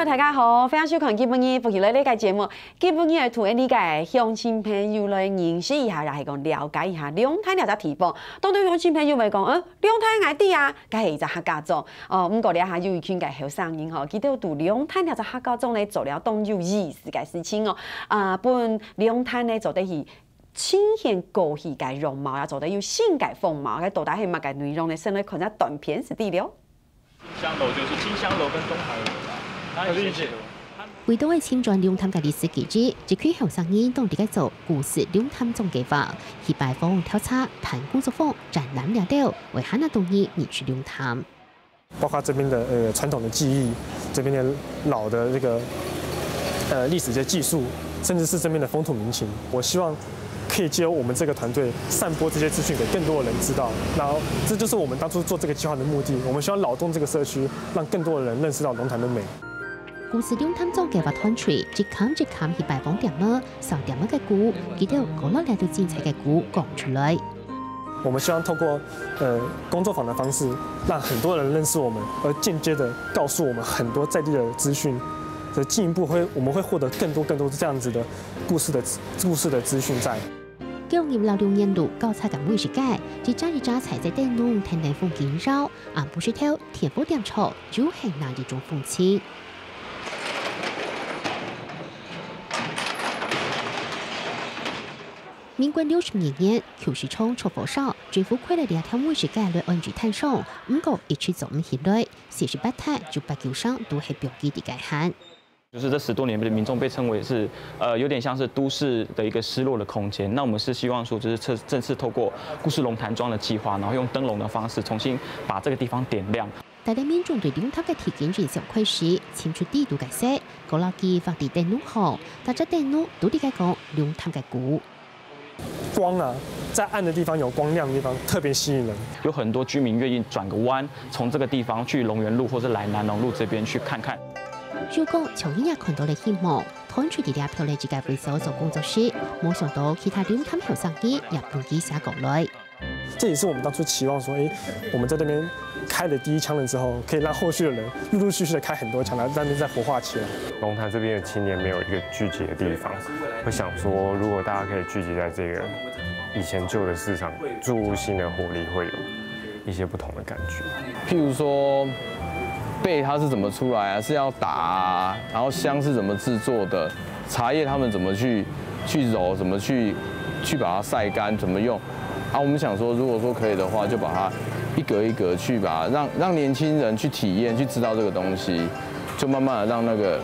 大家好，欢迎收看《基本日福起来》呢个节目。基本日同你个乡亲朋友来认识一下，也是讲了解一下龙潭了只地方。当对乡亲朋友咪讲，龙潭外地啊，佮系一只客家庄。不过咧下有一群个后生人吼，佢都对龙潭了只客家庄咧做了当有意思嘅事情哦。本龙潭咧做得是呈现高喜嘅容貌，也做得有性感风貌，嘅到底係乜嘅內容咧？先來看下短片是啲了。金香樓就是金香樓跟東海樓。 為到係青壯龍潭嘅歷史記憶，這區後生人當地嘅做故事龍潭總計劃，去拜訪調查、談工作坊、展覽了了，為哈那東兒認識龍潭。包括這邊的傳統的技藝，這邊的老的這個歷史嘅技術，甚至是這邊的風土民情，我希望可以借由我們這個團隊散播這些資訊給更多的人知道。然後，這就是我們當初做這個計劃的目的。我們希望擾動這個社區，讓更多的人認識到龍潭的美。 故事龍潭總計劃團隊一坎去拜訪點麼，上點麼嘅故，記得講落嚟到精彩嘅故講出來。我們希望透過工作坊的方式，讓很多人認識我們，而間接的告訴我們很多在地的資訊。進一步我們會獲得更多這樣子的故事的資訊在。經驗老6年度教材嘅每時間，一紮踩在電路天然風景繞，不是跳田坡點草，就係那一種風情。 民國62年，邱世聰出佛少，政府規劃兩條每時間來安置探索，不過一直做唔起來，48台就89上都係標記的界限。 就是這10多年，民眾被稱為是，有點像是都市的一個失落的空間。那我們是希望說，就是正式透過故事龍潭莊的計劃，然後用燈籠的方式重新把這個地方點亮。大家民眾對龍潭嘅體驗印象開始，清楚地圖解釋，個老機發地電路後，大家電路都理解講龍潭嘅故。 光啊，在暗的地方有光亮的地方特別吸引人。有很多居民願意轉個彎，從這個地方去龍園路或者來南龍路這邊去看看。如果從一日看到了希望，團隊哋漂亮自己會所做工作室，冇想到其他龍潭後生兒也搬起下過來。這也是我們當初期望說，我們在這邊開了第一槍了之後，可以讓後續的人陸陸續續的開很多槍，讓那邊再活化起來。龍潭這邊的青年沒有一個聚集的地方，會想說，如果大家可以聚集在這個以前舊的市場，注入新的活力，會有一些不同的感覺。譬如說，貝它是怎麼出來啊？是要打啊？然後香是怎麼製作的？茶葉他們怎麼去揉？怎麼去把它曬乾？怎麼用？我們想說，如果說可以的話，就把它一格一格去把它讓年輕人去體驗，去知道這個東西，就慢慢的讓那個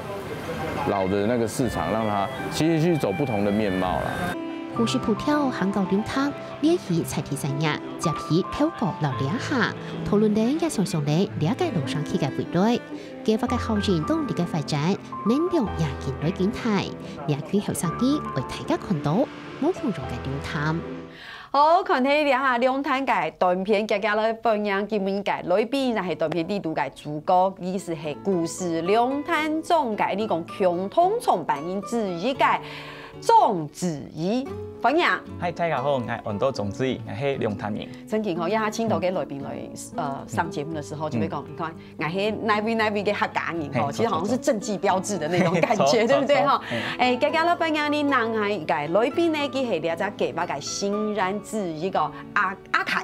老的那個市場，讓它其實去走不同的面貌啦。故事鋪條行到龍潭，練習採體三日，接起漂過老兩下，討論咧也常常咧了解路上去嘅回來，計劃嘅後人當地嘅發展，內容也見來見睇，兩群後生兒為大家看到冇空容嘅龍潭。 好，看睇下龍潭嘅短片，大家來分享基本嘅裏邊，就係短片地圖嘅主角，意思係故事龍潭總嘅呢個共同創辦人之一嘅莊子怡，歡迎。嗨，大家好，我係安島莊子怡，我係龍潭人。曾經一下青島嘅來賓來上節目嘅時候，就會講，你看，我係那邊嘅客家人哦，其實好像是政績標誌的那種感覺，對不對哈？大家來分享你男孩嘅來賓呢，佢係了解計劃嘅欣然之一個阿凱。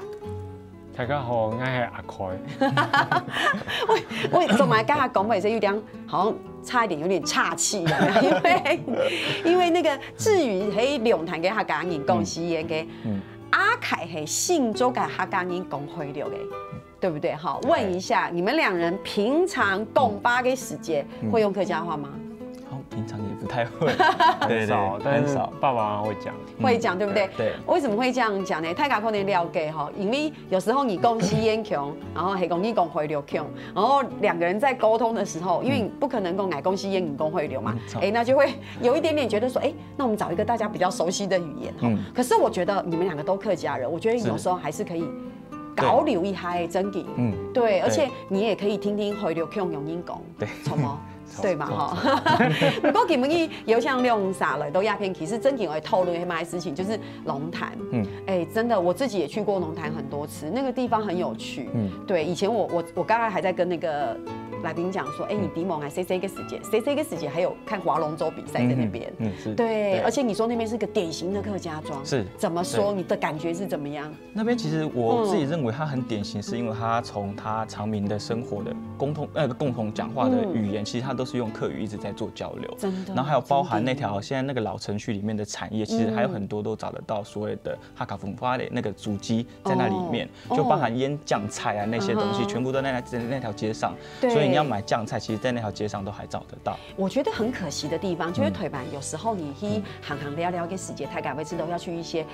大家好，我係阿凱。喂，同埋剛才講話是有點，好像差一點有點岔氣啊，因為那個至於喺龍潭嘅客家人講是嘅，阿凱係信州嘅客家人講會了嘅，對不對？好，問一下，你們兩人平常講話嘅時間會用客家話嗎？好，平常也不太会，很少，但是爸爸妈妈会讲，会讲对不对？对。为什么会这样讲呢？大家可能了解哈，因为有时候你讲吸烟强，然后黑公你讲回流强，然后两个人在沟通的时候，因为你不可能讲奶公吸烟，你讲回流嘛，那就会有一点点觉得说，那我们找一个大家比较熟悉的语言哈。可是我觉得你们两个都客家人，我觉得有时候还是可以交流一下真嘅，对，而且你也可以听听回流强用英讲，对，错吗？对嘛哈，不过基本上有像用啥了都鸦片，其实真景会透露一些事情，就是龙潭。真的我自己也去过龙潭很多次，那个地方很有趣。对，以前我刚才还在跟那个来宾讲说，你迪蒙还 C 个时节，C 个时节还有看划龙舟比赛在那边。对，而且你说那边是个典型的客家庄，是怎么说？你的感觉是怎么样？那边其实我自己认为它很典型，是因为它从它常民的生活的共同讲话的语言，其实它都是用客语一直在做交流。真的。然后还有包含那条现在那个老城区里面的产业，其实还有很多都找得到所谓的哈卡文化的那个足迹在那里面，就包含腌酱菜啊那些东西，全部都在那条街上。所以你要买酱菜，其实在那条街上都还找得到。我觉得很可惜的地方就是腿板，有时候你去行聊聊个时节，泰嘎位置都要去一些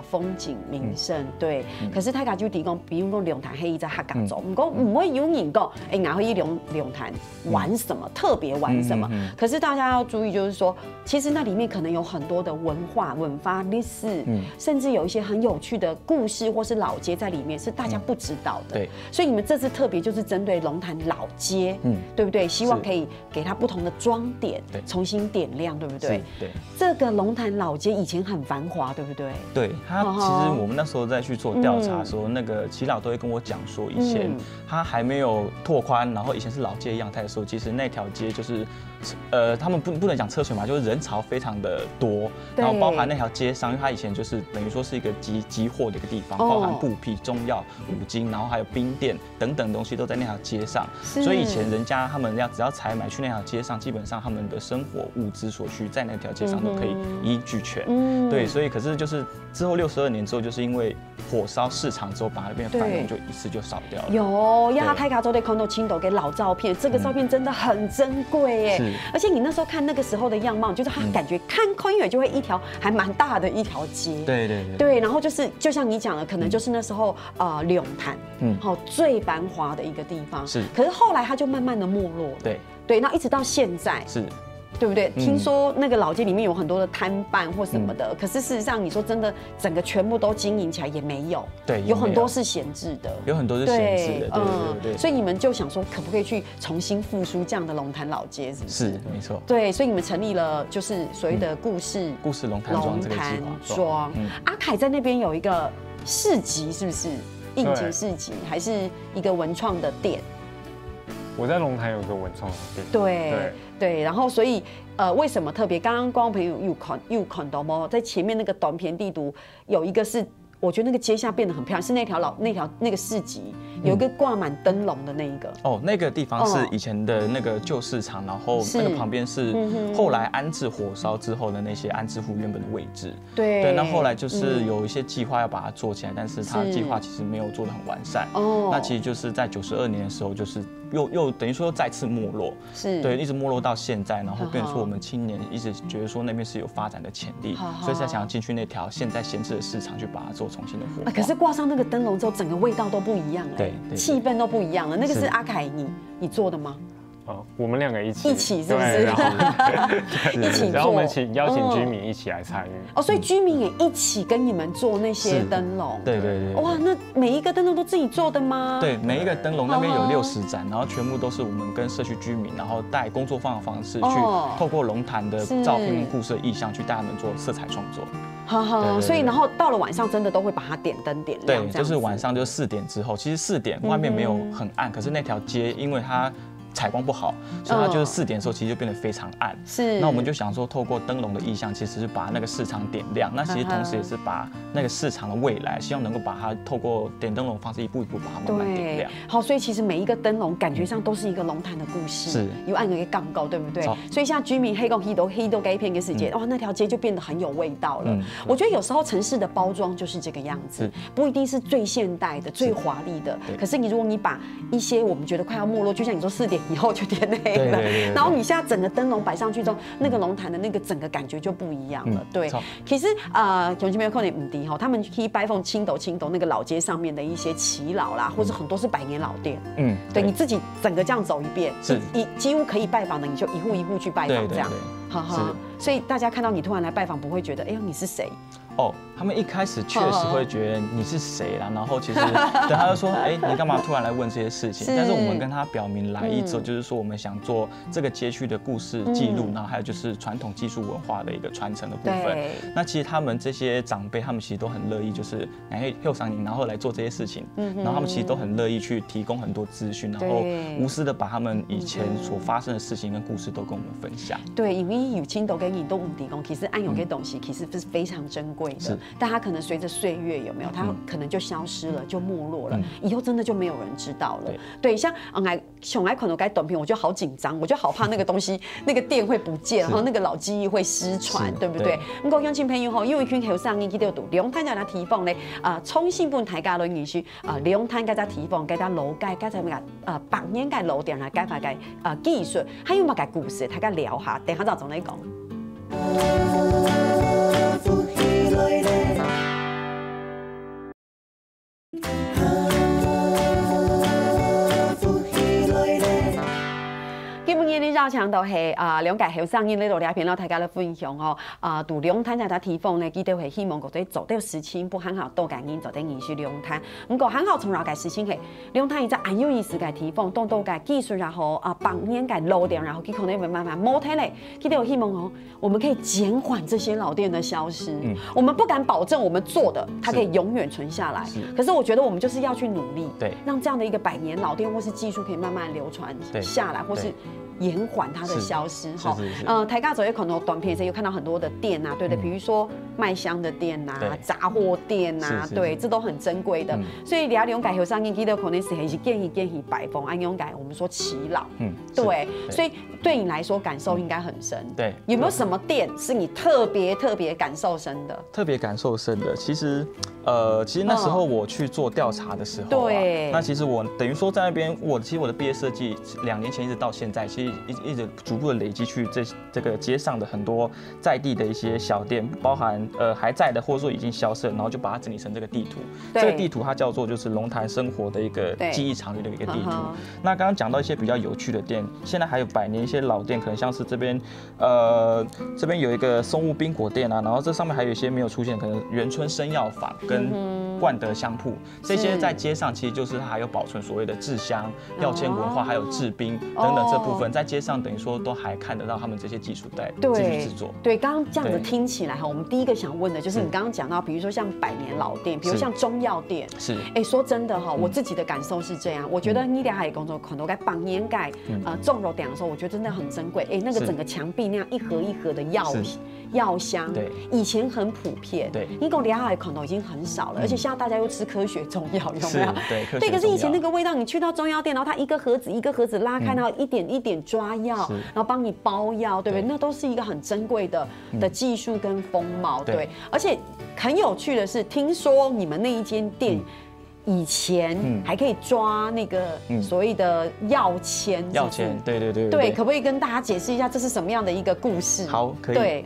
风景名胜，对。可是泰嘎就提供，比如说龙潭黑在哈嘎走，不会有人讲，俺会去龙潭玩什么，特别玩什么。可是大家要注意，就是说，其实那里面可能有很多的文化、文化、历史，甚至有一些很有趣的故事或是老街在里面，是大家不知道的。对。所以你们这次特别就是针对龙潭老街，对不对？希望可以给它不同的装点，重新点亮，对不对？对。这个龙潭老街以前很繁华，对不对？对，它其实我们那时候在去做调查的时候，那个耆老都会跟我讲说，以前它还没有拓宽，然后以前是老街样态的时候，其实那条街就是。他们不能讲车水马，就是人潮非常的多，然后包含那条街商，因为它以前就是等于说是一个集货的一个地方，包含布匹、中药、五金，然后还有冰店等等东西都在那条街上，所以以前人家他们只要采买去那条街上，基本上他们的生活物资所需在那条街上都可以一一俱全。对，所以可是就是之后62年之后，就是因为火烧市场之后，把那边的繁荣就一次就少掉了。有，亚太卡州的看到青岛给老照片，这个照片真的很珍贵耶。而且你那时候看那个时候的样貌，就是他感觉看远就会一条还蛮大的一条街。对，然后就像你讲的，可能就是那时候龙潭，最繁华的一个地方。是，可是后来它就慢慢的没落。对，那一直到现在。是。对不对？听说那个老街里面有很多的摊贩或什么的，可是事实上你说真的，整个全部都经营起来也没有。对，有很多是闲置的，有很多是闲置的。对。所以你们就想说，可不可以去重新复苏这样的龙潭老街？是不是？是，没错。对，所以你们成立了就是所谓的故事龙潭庄这个计划。阿凯在那边有一个市集，是不是？应景市集，还是一个文创的店？我在龙潭有个文创的店。对，然后所以为什么特别？刚刚观众朋友有看到吗？在前面那个短片地图有一个是，我觉得那个街下变得很漂亮，是那个市集有一个挂满灯笼的那一个。那个地方是以前的那个旧市场，然后那个旁边是后来安置火烧之后的那些安置户原本的位置。对，那后来就是有一些计划要把它做起来，但是它计划其实没有做得很完善。那其实就是在92年的时候，就是又等于说再次没落。对，一直没落到现在，然后变成说我们青年一直觉得说那边是有发展的潜力，所以才想要进去那条现在闲置的市场去把它做重新的活化。可是挂上那个灯笼之后，整个味道都不一样了，气氛都不一样了。那个是阿凯你做的吗？我们两个一起是不是？一起做，然后我们邀请居民一起来参与。所以居民也一起跟你们做那些灯笼。对。哇，那每一个灯笼都自己做的吗？对，每一个灯笼那边有60盏，然后全部都是我们跟社区居民，然后带工作坊的方式去透过龙潭的照片跟故事的意象去带他们做色彩创作。所以然后到了晚上真的都会把它点灯点亮。对，就是晚上就4点之后，其实4点外面没有很暗，可是那条街因为它采光不好，所以它就是4点的时候其实就变得非常暗。是。那我们就想说，透过灯笼的意象，其实是把那个市场点亮。那其实同时也是把那个市场的未来，希望能够把它透过点灯笼的方式，一步一步把它慢慢点亮。好，所以其实每一个灯笼感觉上都是一个龙潭的故事，是有按一个杠高，对不对？所以现在居民黑都改变一个世界，哇，那条街就变得很有味道了。我觉得有时候城市的包装就是这个样子，不一定是最现代的、最华丽的。可是如果你把一些我们觉得快要没落，就像你说4点点以后就天黑了。对。然后你现在整个灯笼摆上去之后，那个龙潭的那个整个感觉就不一样了。对，其实永庆没有可能唔低哈，他们可以拜访青斗那个老街上面的一些耆老啦，或者很多是百年老店。对，你自己整个这样走一遍，几乎可以拜访的，你就一户一户去拜访这样。好好，所以大家看到你突然来拜访，不会觉得哎呦你是谁？哦，他们一开始确实会觉得你是谁啦，然后其实对他就说，哎，你干嘛突然来问这些事情？但是我们跟他表明来意之后，就是说我们想做这个街区的故事记录，然后还有就是传统技术文化的一个传承的部分。那其实他们这些长辈，他们其实都很乐意，就是后上你然后来做这些事情，然后他们其实都很乐意去提供很多资讯，然后无私的把他们以前所发生的事情跟故事都跟我们分享。对，因为有青斗跟你都唔提供，其实安永给东西其实是非常珍贵的，但它可能随着岁月有没有，它可能就消失了，就没落了，以后真的就没有人知道了。对，像熊来可能该短片，我就好紧张，我就好怕那个东西那个店会不见，然后那个老记忆会失传，对不对？不过乡亲朋友吼，因为群后上记得读利用摊家来提供咧，创新本大家轮延续利用摊家在提供，给他楼改，给他百年改楼店来改发改技术，还有嘛改故事，大家聊下，等下就总来讲。基本嘅呢绕墙都係兩屆後生呢度兩片咯，大家咧分享哦。讀兩灘嘅地方咧，記得係希望嗰啲做到事情不很好，多感應做到延續兩灘。唔過很好從來嘅事情係兩灘而家安有意思嘅地方，當到嘅技術然後百年嘅老店，然後佢可能會慢慢摸睇咧。記得有希望哦，我們可以減緩這些老店的消失。我們不敢保證我們做的它可以永遠存下來，可是我覺得我們就是要去努力，對，讓這樣的一個百年老店或是技術可以慢慢流傳下來，或是延緩它的消失哈。台家走也可能短片時有看到很多的店啊，對的，比如說賣香的店啊、雜貨店啊，對，這都很珍貴的。所以兩改後生記得可能是建議擺放安永改，我們說耆老，對，所以對你來說感受應該很深。對，有沒有什麼店是你特別感受深的？特別感受深的，其實那時候我去做調查的時候，對，那其實我等於說在那邊，其實我的畢業設計2年前一直到現在，其實一直逐步的累積去這個街上的很多在地的一些小店，包含還在的或者說已經消失了，然後就把它整理成這個地圖。這個地圖它叫做就是龍潭生活的一個記憶長旅的一個地圖。那剛剛講到一些比較有趣的店，現在還有百年一些老店，可能像是這邊有一個松屋冰果店啊，然後這上面還有一些沒有出現，可能元春生藥坊跟冠德香鋪，這些在街上其實就是它還有保存所謂的製香、藥籤文化，還有製冰等等這部分，在街上等於說都還看得到他們這些技術在繼續製作。對，剛剛這樣子聽起來哈，我們第一個想問的就是你剛剛講到，比如說像百年老店，比如像中藥店，是，哎，說真的哈，我自己的感受是這樣，我覺得你倆還有工作很多該百年改種肉店的時候，我覺得真的很珍貴，哎，那個整個牆壁那樣一盒一盒的藥香，對，以前很普遍，對，你講倆還可能已經很少了，而且現在大家又吃科學中藥，有沒有？對，可是以前那個味道，你去到中藥店，然後它一個盒子一個盒子拉開，然後一點一點抓藥，然後幫你包藥，對不對？那都是一個很珍貴的技術跟風貌，對。而且很有趣的是，聽說你們那一間店以前還可以抓那個所謂的藥籤，對，可不可以跟大家解釋一下這是什麼樣的一個故事？好，可以。對，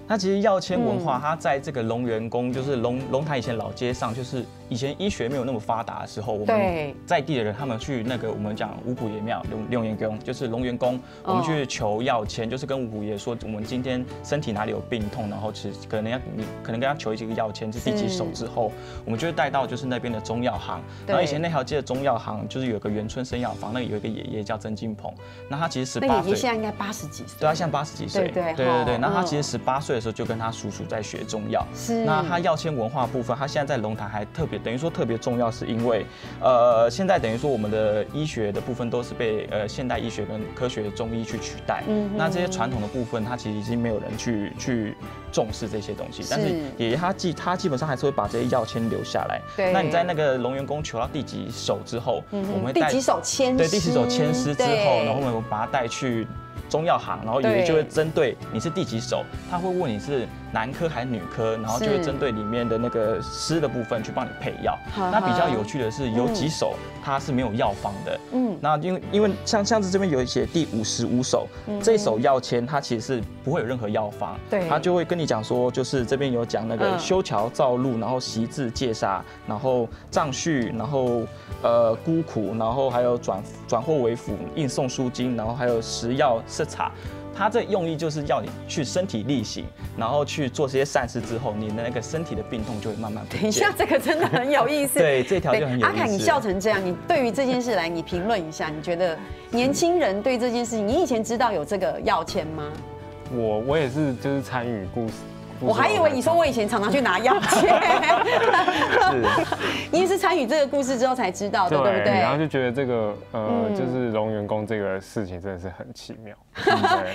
那其實藥籤文化，它在這個龍園宮，就是龍潭以前老街上，就是以前醫學沒有那麼發達的時候，我們在地的人，他們去那個我們講五穀爺廟龍園宮，就是龍園宮，我們去求藥籤，就是跟五穀爺說，我們今天身體哪裡有病痛，然後其實可能跟他求一個藥籤，是第幾手之後，我們就會帶到就是那邊的中藥行。然後以前那條街的中藥行，就是有個元春生藥房，那有一個爺爺叫曾金鵬，那他其實18歲，那爺爺現在應該80幾歲，對，他現在80幾歲，對。那他其實18歲的時候就跟他叔叔在學中藥，是。那他藥籤文化部分，他現在在龍潭還特別，等於說特別重要，是因為現在等於說我們的醫學的部分都是被現代醫學跟科學的中醫去取代，那這些傳統的部分，他其實已經沒有人去重視這些東西，但是爺爺他基本上還是會把這些藥籤留下來。對。那你在那個龍園宮求到第幾手之後，我們會帶第幾手籤詩，對，第幾手籤詩之後，然後我們把它帶去中药行，然后有的就会针对你是第几手，他会问你是男科还是女科，然后就会针对里面的那个湿的部分去帮你配药。那比较有趣的是，有几手它是没有药方的。那因为像是这边有写第55手，这一手药签它其实是不会有任何药方，它就会跟你讲说，就是这边有讲那个修桥造路，然后习字戒杀，然后藏序，然后孤苦，然后还有转祸为福，应送书经，然后还有食药设茶。它这用意就是要你去身体力行，然后去做这些善事之后，你的那个身体的病痛就会慢慢不见。等一下，这个真的很有意思。对，这条就很有意思。阿凯，你笑成这样，你对于这件事来，你评论一下，你觉得年轻人对这件事情，你以前知道有这个药签吗？我也是，就是参与故事。我还以为你说我以前常常去拿药签，你也是参与这个故事之后才知道的，对不对？然后就觉得这个就是龙元宫这个事情真的是很奇妙。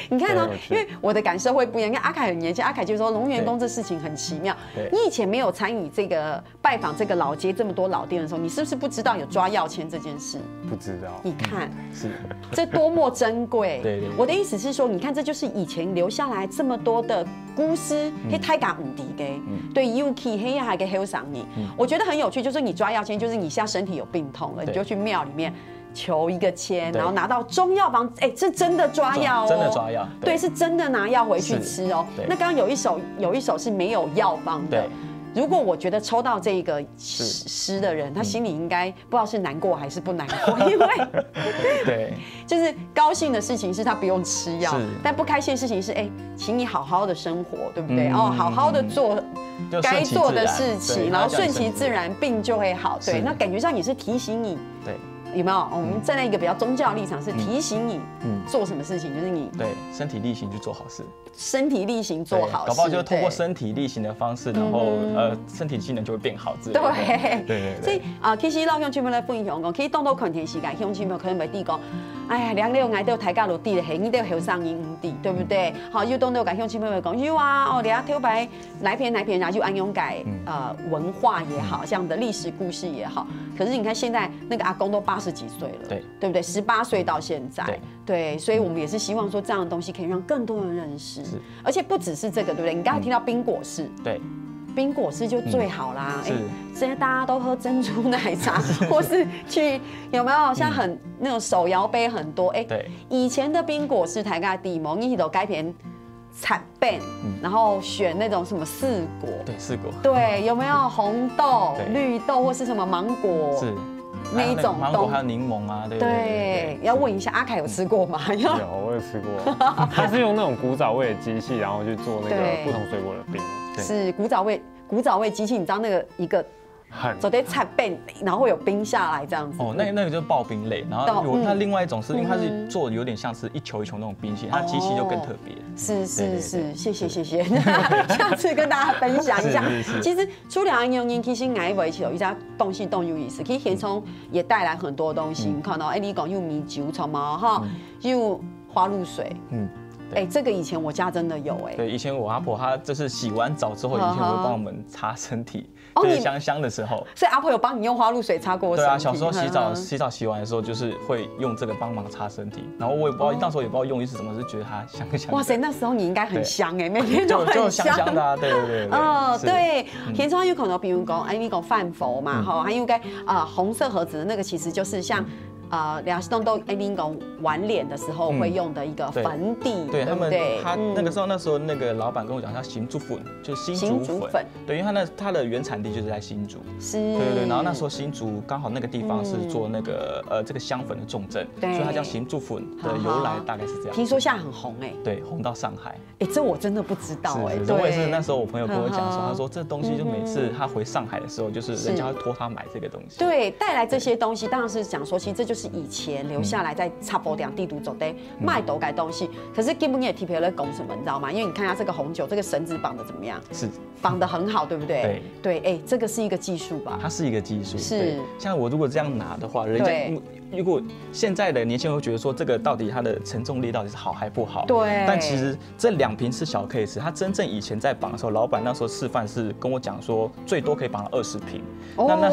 你看呢，因为我的感受会不一样。因为阿凯很年轻，阿凯就说龙元宫这事情很奇妙。你以前没有参与这个拜访这个老街这么多老店的时候，你是不是不知道有抓药签这件事？不知道。你看，是这多么珍贵。对。我的意思是说，你看，这就是以前留下来这么多的故事。太敢唔敌嘅，对 ，UK 黑还给黑上你，我觉得很有趣，就是你抓药签，就是你现在身体有病痛了，你就去庙里面求一个签，然后拿到中药房，哎，这真的抓药哦，真的抓药，对，是真的拿药回去吃哦。那刚刚有一首是没有药方的。如果我觉得抽到这个诗的人，他心里应该不知道是难过还是不难过，因为对，就是高兴的事情是他不用吃药，但不开心的事情是，哎，请你好好的生活，对不对？哦，好好的做该做的事情，然后顺其自然，病就会好。对，那感觉上也是提醒你，对。有没有？我们站在一个比较宗教立场，是提醒你做什么事情，就是你对身体力行去做好事，身体力行做好事，搞不好就是透过身体力行的方式，然后身体机能就会变好之类的。对。所以其实老乡亲们来分享讲，其实当到困天时间，乡亲们可能袂记讲，哎呀，两了挨到台家落地的黑，你都后上因唔地，对不对？好，又当到甲乡亲们讲，有啊，哦，俩挑白来篇，然后就安永改文化也好，这样的历史故事也好。可是你看现在那个阿公都80几岁了，对不对？18岁到现在，对，所以我们也是希望说这样的东西可以让更多人认识，而且不只是这个，对不对？你刚才提到冰果室，对，冰果室就最好啦。哎，现在大家都喝珍珠奶茶，或是去有没有像很那种手摇杯很多？哎，对，以前的冰果室台家地毛一都改编。产饼，然后选那种什么四果，对，四果，对，有没有红豆、绿豆或是什么芒果？是那一种芒果还有柠檬啊，对。要问一下阿凯有吃过吗？有，我有吃过。他是用那种古早味的机器，然后去做那个不同水果的冰。是古早味机器，你知道那个一个。昨天菜变，然后会有冰下来这样子。哦，那个就是刨冰类，然后那另外一种是因为它是做有点像是一球一球那种冰淇淋，它机器就更特别。是，谢谢，下次跟大家分享一下。其实除了安用其实爱维持有一家东西都有意思，其实现充也带来很多东西。你看到你讲有米酒什么哈，有花露水，哎，这个以前我家真的有哎。对，以前我阿婆她就是洗完澡之后，以前会帮我们擦身体。就是香的时候，所以阿婆有帮你用花露水擦过身体。对啊，小时候洗澡洗完的时候，就是会用这个帮忙擦身体。然后我也不知道那时候也不知道用意是什么，是觉得它香香。哇塞，那时候你应该很香哎，每天都很香香的啊，对。对，田川有可能比如讲，哎，你讲饭佛嘛，哈，还有个红色盒子的那个，其实就是像。两东都你讲玩脸的时候会用的一个粉底，对他们，他那时候那个老板跟我讲，他新竹粉就是新竹粉，对，因为他的原产地就是在新竹，是，对。然后那时候新竹刚好那个地方是做那个这个香粉的重镇，所以它叫新竹粉的由来大概是这样。听说现在很红哎，对，红到上海。哎，这我真的不知道哎，我也是那时候我朋友跟我讲说，他说这东西就每次他回上海的时候，就是人家会托他买这个东西。对，带来这些东西当然是讲说，其实这就是以前留下来在插播点地图走的卖斗改东西。可是基本也提皮在拱什么，你知道吗？因为你看一下这个红酒，这个绳子绑的怎么样？是绑得很好，对不对？对，哎，这个是一个技术吧？它是一个技术。是，像我如果这样拿的话，人家如果现在的年轻人会觉得说这个到底它的承重力到底是好还不好？对。但其实这2瓶是小 case， 他真正以前在绑的时候，老板那时候示范是跟我讲说最多可以绑到20瓶。那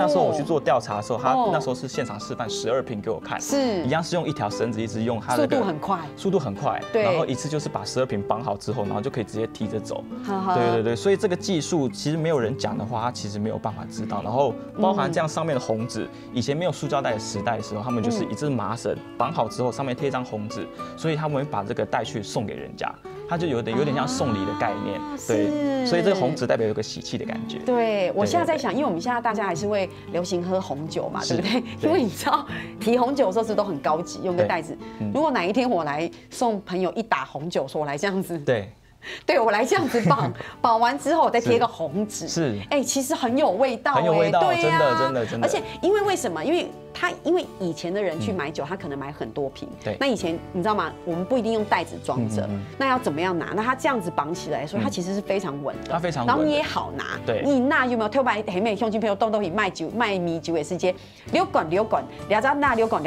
时候我去做调查的时候，他那时候是现场示范12瓶给我看，是一样是用一条绳子一直用它速度很快，对，然后一次就是把12瓶绑好之后，然后就可以直接提着走。对，所以这个技术其实没有人讲的话，他其实没有办法知道。然后包含这样上面的红纸，以前没有塑胶袋的时代的时候，他们就是一支麻绳绑好之后，上面贴一张红纸，所以他们会把这个带去送给人家，它就有点像送礼的概念。对，所以这个红纸代表有个喜气的感觉。对，我现在在想，因为我们现在大家还是会流行喝红酒嘛，对不对？因为你知道提红酒的时候是都很高级，用个袋子。如果哪一天我来送朋友一打红酒，说我来这样子，对我来这样子绑完之后，我再贴个红纸，是，其实很有味道，很有味道，对呀，真的。而且为什么？因为以前的人去买酒，他可能买很多瓶，对。那以前你知道吗？我们不一定用袋子装着，那要怎么样拿？那他这样子绑起来，所以它其实是非常稳的，它非常稳，然后你也好拿。对，你那有没有特别很美？乡亲朋友动以卖酒卖米酒也是接溜管，聊到那溜管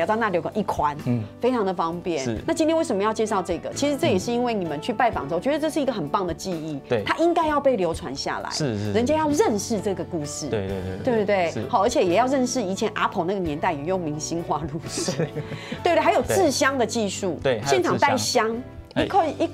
一宽，非常的方便。是。那今天为什么要介绍这个？其实这也是因为你们去拜访之后，觉得这是一个很棒的记忆，对，它应该要被流传下来，是，人家要认识这个故事，对不对？好，而且也要认识以前阿婆那个年代也用明星花露水，对不对？还有制香的技术，对，现场带香。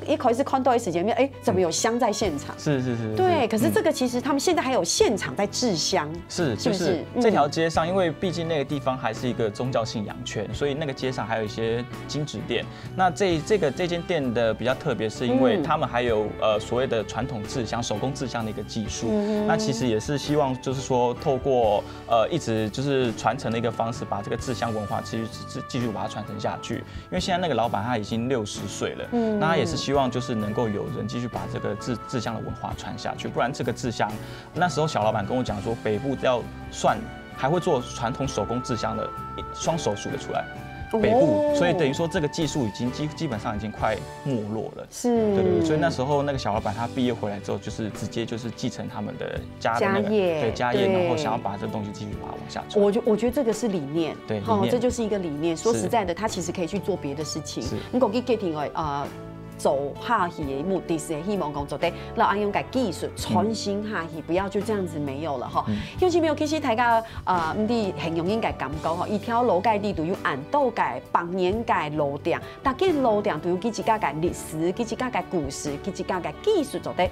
一口是看到一时间，怎么有香在现场？是。对，可是这个其实他们现在还有现场在制香，就是这条街上，因为毕竟那个地方还是一个宗教信仰圈，所以那个街上还有一些金纸店。那这间店的比较特别，是因为他们还有所谓的传统制香、手工制香的一个技术。那其实也是希望就是说透过一直就是传承的一个方式，把这个制香文化继续把它传承下去。因为现在那个老板他已经60岁了。那他也是希望就是能够有人继续把这个制香的文化传下去，不然这个制香，那时候小老板跟我讲说，北部要算还会做传统手工制香的双手数得出来。北部，所以等于说这个技术已经基本上已经快没落了。是，对，所以那时候那个小老板他毕业回来之后，就是直接就是继承他们的家业，然后想要把这东西继续把它往下传。我觉得这个是理念，对，这就是一个理念。说实在的，他其实可以去做别的事情。你讲去 getting 走下去的目的是希望讲做得让安用改技术传承下去，不要就这样子没有了哈。尤其没有其实大家唔啲形容应该感觉哈，一条路界地都有暗道界、百年界路店，大家路店都有几家嘅历史、几家嘅故事、几家嘅技术做得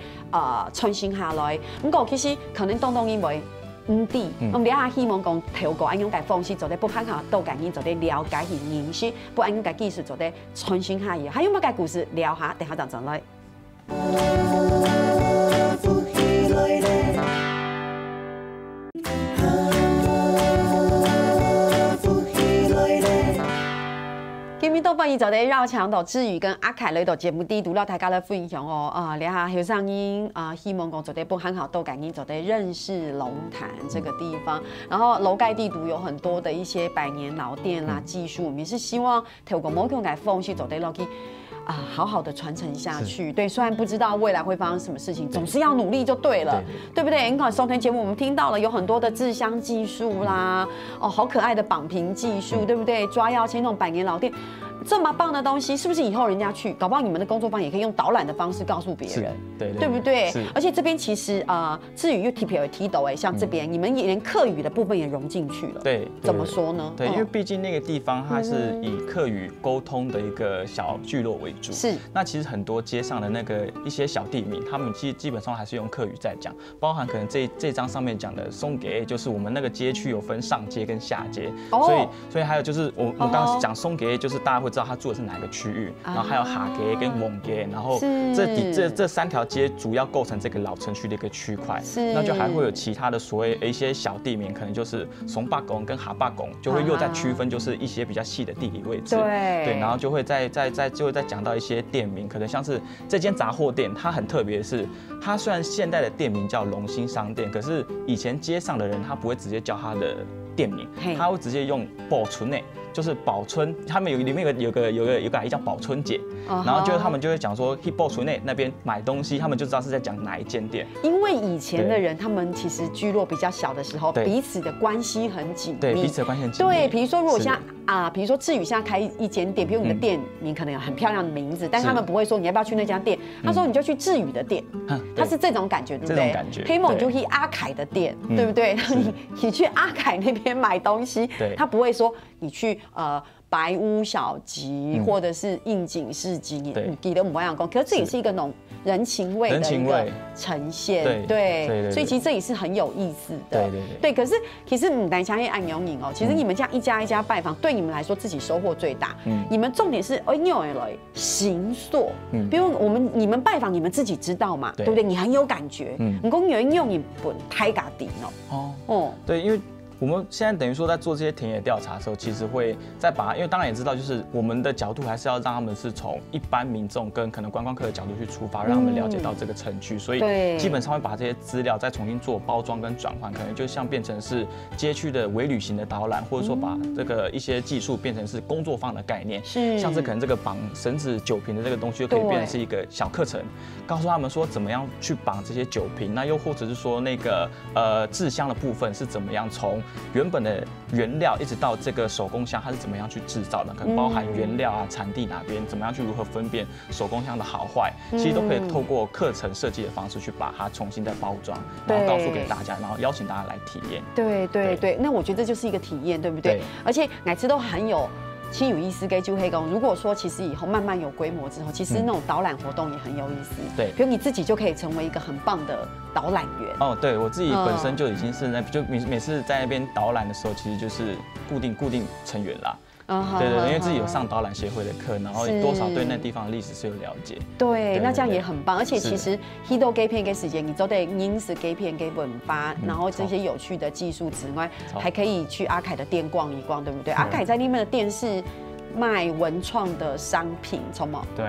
传承下来。不过其实可能当因为。唔知，我们也希望讲透过安样嘅方式做得不看下都家己做得了解去认识，不安样嘅技术做得传承下去，还有乜嘅故事聊下，等下就上来。今日到半夜就得绕墙到志宇跟阿凯嚟到节目度了大家的分享哦，聊下后生音希望讲做得不很好，都感应做得认识龙潭这个地方。然后楼盖地图有很多的一些百年老店啦技术，我们也是希望透过某种嘅方式做得落去。好好的传承下去。对，虽然不知道未来会发生什么事情，总是要努力就对了，对不对？你看收听节目，我们听到了有很多的制香技术啦，好可爱的绑瓶技术，对不对？抓药签那种百年老店。这么棒的东西，是不是以后人家去，搞不好你们的工作坊也可以用导览的方式告诉别人，对不对？而且这边其实至于又提到像这边你们连客语的部分也融进去了，对，怎么说呢？对，因为毕竟那个地方它是以客语沟通的一个小聚落为主，是。那其实很多街上的那个一些小地名，他们基本上还是用客语在讲，包含可能这张上面讲的松给，就是我们那个街区有分上街跟下街，所以还有就是我刚刚讲松给，就是大家会知道他住的是哪个区域，然后还有下街跟蒙街，然后这3条街主要构成这个老城区的一个区块，那就还会有其他的所谓一些小地名，可能就是松坝宫跟哈坝宫，就会又在区分就是一些比较细的地理位置，对，然后就会再讲到一些店名，可能像是这间杂货店，它很特别的是，它虽然现代的店名叫龙兴商店，可是以前街上的人他不会直接叫它的店名，他会直接用保存内，就是宝春，他们里面有个阿姨叫宝春姐，然后他们就会讲说 Hippo 村内那边买东西，他们就知道是在讲哪一间店。因为以前的人，他们其实聚落比较小的时候，彼此的关系很紧密。对，彼此的关系很紧密。对，比如说如果像比如说志宇现在开一间店，比如你的店名可能有很漂亮的名字，但是他们不会说你要不要去那家店，他说你就去志宇的店，他是这种感觉，对不对？这种感觉。黑梦你就去阿凯的店，对不对？你去阿凯那边买东西，他不会说你去白屋小集或者是应景市集，你给的某样工，可是这也是一个那种人情味的一个呈现，对，所以其实这也是很有意思的，对。可是其实南强也按永影哦，其实你们这样一家一家拜访，对你们来说自己收获最大。你们重点是有来行塑，比如你们拜访你们自己知道嘛，对不对？你很有感觉，你公园用一本太嘎底哦，对，因为。我们现在等于说在做这些田野调查的时候，其实会再把，因为当然也知道，就是我们的角度还是要让他们是从一般民众跟可能观光客的角度去出发，让他们了解到这个城区，所以基本上会把这些资料再重新做包装跟转换，可能就像变成是街区的微旅行的导览，或者说把这个一些技术变成是工作坊的概念，像是可能这个绑绳子酒瓶的这个东西，就可以变成是一个小课程，告诉他们说怎么样去绑这些酒瓶，那又或者是说那个制香的部分是怎么样从原本的原料一直到这个手工香，它是怎么样去制造的？可能包含原料啊、产地哪边，怎么样去如何分辨手工香的好坏，其实都可以透过课程设计的方式去把它重新再包装，然后告诉给大家，然后邀请大家来体验。对，那我觉得这就是一个体验，对不对？而且乃至都很有。亲有意思跟就黑工，如果说其实以后慢慢有规模之后，其实那种导览活动也很有意思。对，比如你自己就可以成为一个很棒的导览员。哦，对我自己本身就已经是就每次在那边导览的时候，其实就是固定成员啦。对，因为自己有上导览协会的课，然后多少对那地方的历史是有了解。对，那这样也很棒。而且其实 Hido 给片给时间，你都得因此给片给文发，然后这些有趣的技术之外，还可以去阿凯的店逛一逛，对不对？阿凯在那边的店是卖文创的商品，聪吗？对，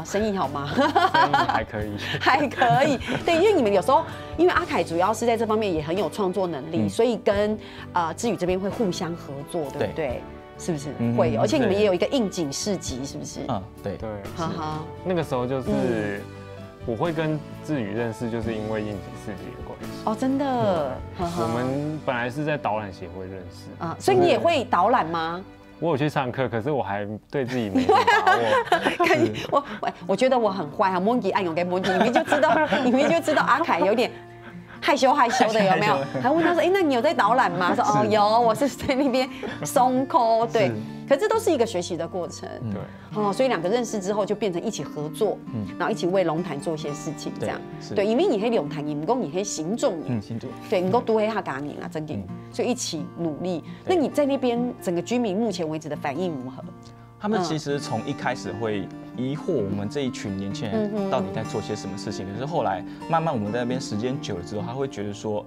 生意好吗？生意还可以，还可以。对，因为你们有时候，因为阿凯主要是在这方面也很有创作能力，所以跟志宇这边会互相合作，对不对？是不是会有？而且你们也有一个应景市集，是不是？对，那个时候就是我会跟志宇认识，就是因为应景市集的关系。哦，真的。我们本来是在导览协会认识所以你也会导览吗？我有去上课，可是我还对自己没把握。我觉得我很坏啊，莫吉按勇给莫吉，你们就知道阿凯有点害羞的，有没有？还问他说：“那你有在导览吗？”说：“哦，有，我是在那边松口。”对，可这都是一个学习的过程。对，所以两个认识之后就变成一起合作，然后一起为龙潭做一些事情，这样。对，因为你黑龙潭，你们公你黑行众，行众，对，你够多黑哈嘎你啦，真的，所以一起努力。那你在那边整个居民目前为止的反应如何？他们其实从一开始会疑惑我们这一群年轻人到底在做些什么事情，可是后来慢慢我们在那边时间久了之后，他会觉得说，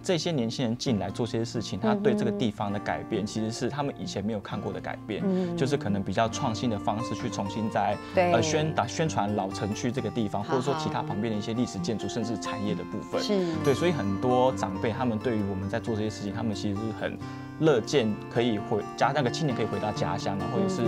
这些年轻人进来做些事情，他对这个地方的改变其实是他们以前没有看过的改变，就是可能比较创新的方式去重新在宣传老城区这个地方，或者说其他旁边的一些历史建筑，甚至产业的部分。对，所以很多长辈他们对于我们在做这些事情，他们其实是很乐见可以那个青年可以回到家乡，然后也是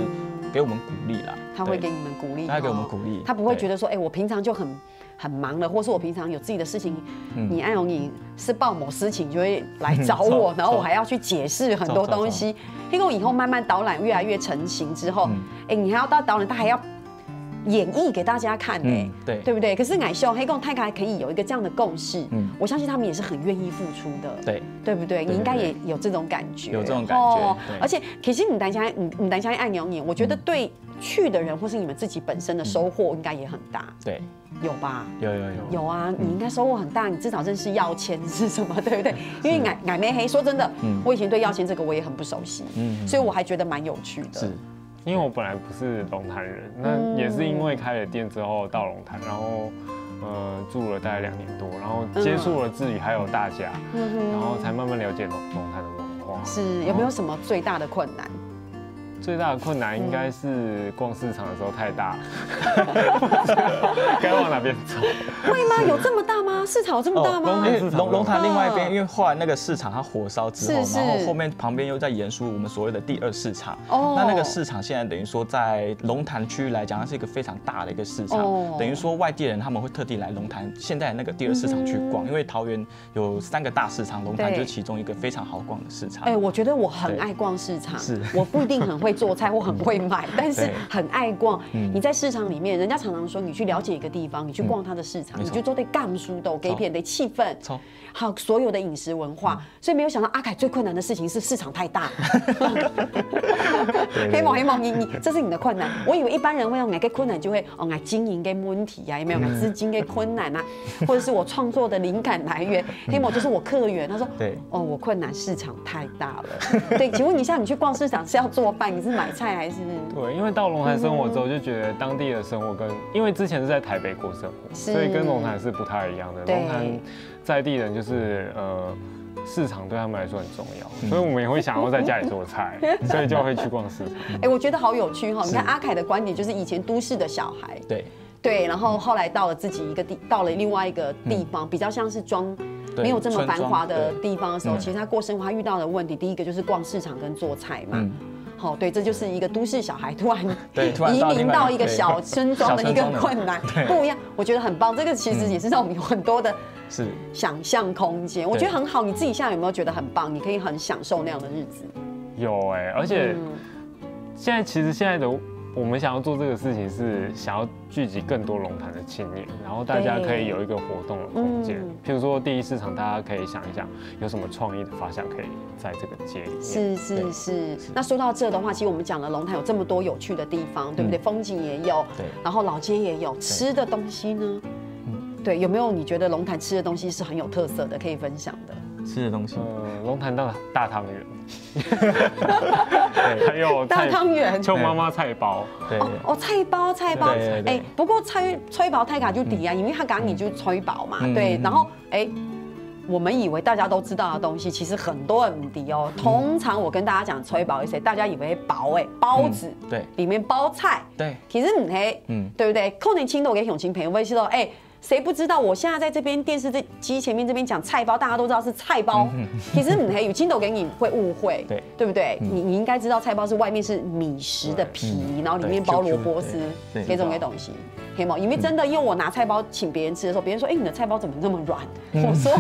给我们鼓励啦。他会给你们鼓励，他会给我们鼓励，他不会觉得说，我平常就很忙了，或是我平常有自己的事情，你安荣你是报某事情就会来找我，然后我还要去解释很多东西。因为我以后慢慢导览越来越成型之后，你还要到导览，他还要演绎给大家看，对不对？可是乃秀黑共太太可以有一个这样的共识，我相信他们也是很愿意付出的，对不对？你应该也有这种感觉，有这种感觉。而且其实你担心按永年，我觉得对去的人或是你们自己本身的收获应该也很大，对，有吧？有啊，你应该收获很大，你至少认识药签是什么，对不对？因为乃没黑，说真的，我以前对药签这个我也很不熟悉，所以我还觉得蛮有趣的。因为我本来不是龙潭人，那也是因为开了店之后到龙潭，然后住了大概2年多，然后接触了志宇还有大家，然后才慢慢了解龙潭的文化。是有没有什么最大的困难？最大的困难应该是逛市场的时候太大了，该往哪边走？会吗？有这么大吗？市场有这么大吗？因为龙潭另外一边，因为后来那个市场它火烧之后，然后后面旁边又在延续我们所谓的第2市场。那个市场现在等于说在龙潭区域来讲，它是一个非常大的一个市场，等于说外地人他们会特地来龙潭现在那个第2市场去逛，因为桃园有3个大市场，龙潭就是其中一个非常好逛的市场。哎，我觉得我很爱逛市场，我不一定很会做菜或很会买，但是很爱逛。你在市场里面，人家常常说你去了解一个地方，你去逛它的市场，你就都得干书的，给片的气氛，好所有的饮食文化。所以没有想到阿凯最困难的事情是市场太大。黑毛，你这是你的困难。我以为一般人会有哪个困难，就会经营跟问题啊，有没有资金跟困难啊，或者是我创作的灵感来源。黑毛就是我客源，他说对我困难市场太大了。对，请问一下，你去逛市场是要做饭，你是买菜还是？对，因为到龙潭生活之后，就觉得当地的生活因为之前是在台北过生活，所以跟龙潭是不太一样的。龙潭在地人就是市场对他们来说很重要，所以我们也会想要在家里做菜，所以就会去逛市场。哎，我觉得好有趣哈！你看阿凯的观点就是以前都市的小孩，对，然后后来到了自己到了另外一个地方，比较像是没有这么繁华的地方的时候，其实他过生活他遇到的问题，第一个就是逛市场跟做菜嘛。好，对，这就是一个都市小孩突然移民到一个小村庄的一个困难，不一样，我觉得很棒。这个其实也是让我们有很多的想象空间，我觉得很好。你自己现在有没有觉得很棒？你可以很享受那样的日子？有而且现在的我们想要做这个事情是想要聚集更多龙潭的青年，然后大家可以有一个活动的空间。譬如说第1市场，大家可以想一想有什么创意的发想可以在这个街里面。是。那说到这的话，其实我们讲了龙潭有这么多有趣的地方，对不对？风景也有，然后老街也有，吃的东西呢？对，有没有你觉得龙潭吃的东西是很有特色的，可以分享的？吃的东西，龙潭大汤圆，还有大汤圆，邱妈妈菜包，菜包，哎，不过吹包太卡就抵啊，因为他讲你就吹包嘛，对，然后我们以为大家都知道的东西，其实很多人不抵哦。通常我跟大家讲吹包一些，大家以为包子，对，里面包菜，对，其实不黑，对不对？可能青豆给永清朋友会知道，谁不知道？我现在在这边电视机前面这边讲菜包，大家都知道是菜包。其实很黑，有青豆给你会误会，对不对？你应该知道菜包是外面是米食的皮，然后里面包萝卜丝，这种东西。黑毛，因为真的，因为我拿菜包请别人吃的时候，别人说：“你的菜包怎么那么软？”我说：“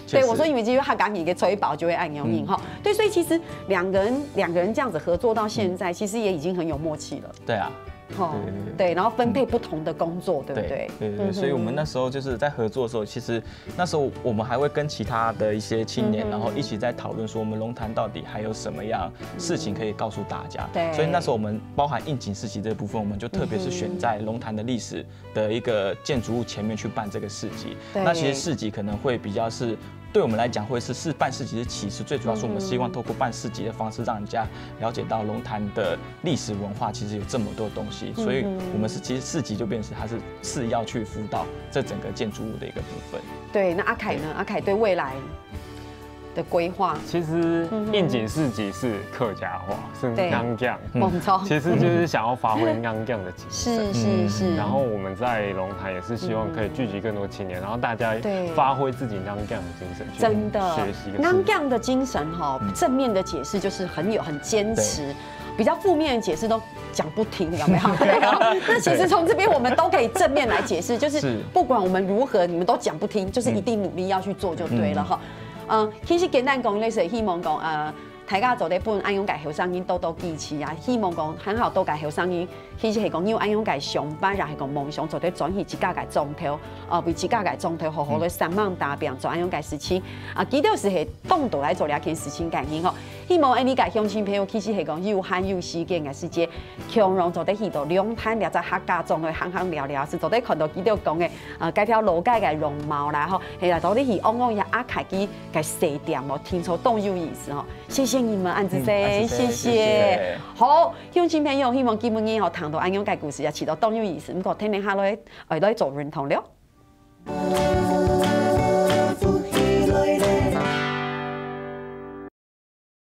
对，我说因为因为他赶紧给吹饱就会按用硬哈。”对，所以其实两个人这样子合作到现在，其实也已经很有默契了。对啊。对，然后分配不同的工作，对不对？对，所以我们那时候就是在合作的时候，其实那时候我们还会跟其他的一些青年，然后一起在讨论说，我们龙潭到底还有什么样事情可以告诉大家。对，所以那时候我们包含应景市集这部分，我们就特别是选在龙潭的历史的一个建筑物前面去办这个市集。那其实市集可能会比较是。对我们来讲，会是办市集是其次，最主要是我们希望透过办市集的方式，让人家了解到龙潭的历史文化其实有这么多东西，所以我们其实市集就变成它是次要去辅导这整个建筑物的一个部分。对，那阿凯呢？阿凯对未来的规划，其实应景市集是客家话，是甕匠，其实就是想要发挥甕匠的精神。是。然后我们在龙潭也是希望可以聚集更多青年，然后大家发挥自己甕匠的精神，真的学习甕匠的精神哈。正面的解释就是很坚持，比较负面的解释都讲不听，有没有？那其实从这边我们都可以正面来解释，就是不管我们如何，你们都讲不听，就是一定努力要去做就对了哈。其实简单讲，类似希望讲大家做咧本安永界后生囡多多支持啊，希望讲很好多界后生囡，其实係講要安永界上班，也係講夢想做咧轉去一家界中頭，為一家界中頭好好咧3萬大病做安永界事情，基調是係動到來做兩件事情概念吼。希望安你界鄉親朋友其實係講有閒有時間嘅時節，強容做咧去到龍潭了在客家中去行聊聊，是做咧看到基調講嘅該條路界嘅容貌啦吼，係啦做咧去往一下阿凱基嘅細店哦，聽出都有意思吼，謝謝你們安子生，謝謝。好，鄉親朋友希望基本嘢吼談到安永界故事也起到都有意思，唔過聽下來，我哋做認同了。